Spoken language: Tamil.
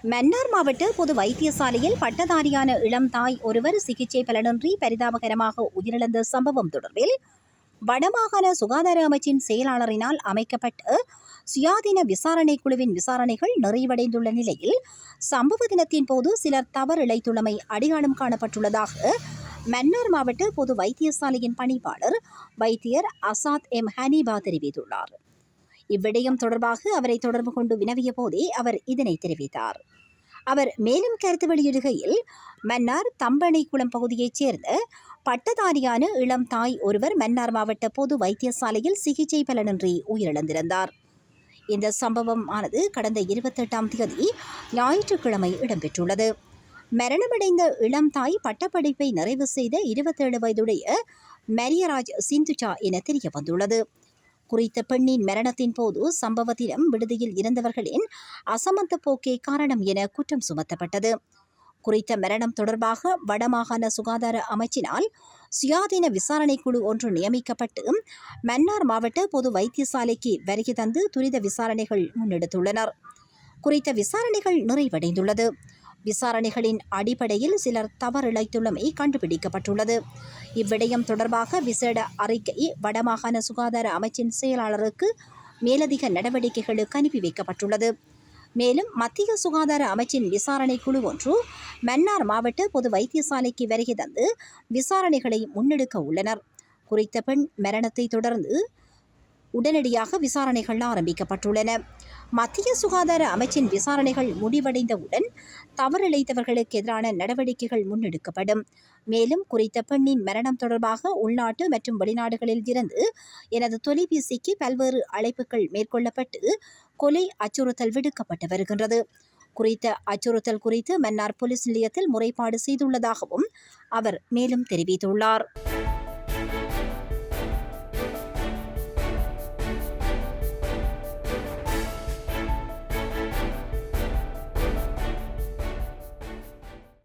மன்னார் மாவட்ட பொது வைத்தியசாலையில் பட்டதாரியான இளம் தாய் ஒருவர் சிகிச்சை பலனின்றி பரிதாபகரமாக உயிரிழந்த சம்பவம் தொடர்பில் வடமாகாண சுகாதார அமைச்சின் செயலாளரினால் அமைக்கப்பட்ட சுயாதீன விசாரணை குழுவின் விசாரணைகள் நிறைவடைந்துள்ள நிலையில் சம்பவ தினத்தின் போது சிலர் தவறிழைத்துள்ளமை அடையாளம் காணப்பட்டுள்ளதாக மன்னார் மாவட்ட பொது வைத்தியசாலையின் பணிப்பாளர் வைத்தியர் அசாத் எம் ஹனீபா தெரிவித்துள்ளார். இவ்விடயம் தொடர்பாக அவரை தொடர்பு கொண்டு வினவிய போதே அவர் இதனை தெரிவித்தார். அவர் மேலும் கருத்து வெளியிடுகையில், மன்னார் தம்பனைக்குளம் பகுதியைச் சேர்ந்த பட்டதாரியான இளம் தாய் ஒருவர் மன்னார் மாவட்ட பொது வைத்தியசாலையில் சிகிச்சை பலனின்றி உயிரிழந்திருந்தார். இந்த சம்பவம் ஆனது கடந்த 28ஆம் தேதி ஞாயிற்றுக்கிழமை இடம்பெற்றுள்ளது. மரணமடைந்த இளம் தாய் பட்டப்படிப்பை நிறைவு செய்த 27 வயதுடைய மரியராஜ் சிந்துச்சா என தெரிய வந்துள்ளது. குறித்த பெண்ணின் மரணத்தின் போது சம்பவத்திலும் விடுதியில் இருந்தவர்களின் அசமந்த போக்கே காரணம் என குற்றம் சுமத்தப்பட்டது. குறித்த மரணம் தொடர்பாக வடமாகாண சுகாதார அமைச்சினால் சுயாதீன விசாரணை குழு ஒன்று நியமிக்கப்பட்டு மன்னார் மாவட்ட பொது வைத்தியசாலைக்கு வருகை தந்து துரித விசாரணைகள் முன்னெடுத்துள்ளனர். குறித்த விசாரணைகள் நிறைவடைந்துள்ளது. விசாரணைகளின் அடிப்படையில் சிலர் தவறிழைத்துள்ளமை கண்டுபிடிக்கப்பட்டுள்ளது. இவ்விடயம் தொடர்பாக விசேட அறிக்கை வடமாகாண சுகாதார அமைச்சின் செயலாளருக்கு மேலதிக நடவடிக்கைகளுக்கு அனுப்பி வைக்கப்பட்டுள்ளது. மேலும் மத்திய சுகாதார அமைச்சின் விசாரணை குழு ஒன்று மன்னார் மாவட்ட பொது வைத்தியசாலைக்கு வருகை தந்து விசாரணைகளை முன்னெடுக்க உள்ளனர். குறித்த பெண் மரணத்தை தொடர்ந்து உடனடியாக விசாரணைகள் ஆரம்பிக்கப்பட்டுள்ளன. மத்திய சுகாதார அமைச்சின் விசாரணைகள் முடிவடைந்தவுடன் தவறிழைத்தவர்களுக்கு எதிரான நடவடிக்கைகள் முன்னெடுக்கப்படும். மேலும் குறித்த பெண்ணின் மரணம் தொடர்பாக உள்நாட்டு மற்றும் வெளிநாடுகளில் இருந்து எனது தொலைபேசிக்கு பல்வேறு அழைப்புகள் மேற்கொள்ளப்பட்டு கொலை அச்சுறுத்தல் விடுக்கப்பட்டு வருகின்றது. குறித்த அச்சுறுத்தல் குறித்து மன்னார் போலீஸ் நிலையத்தில் முறைப்பாடு செய்துள்ளதாகவும் அவர் மேலும் தெரிவித்துள்ளார்.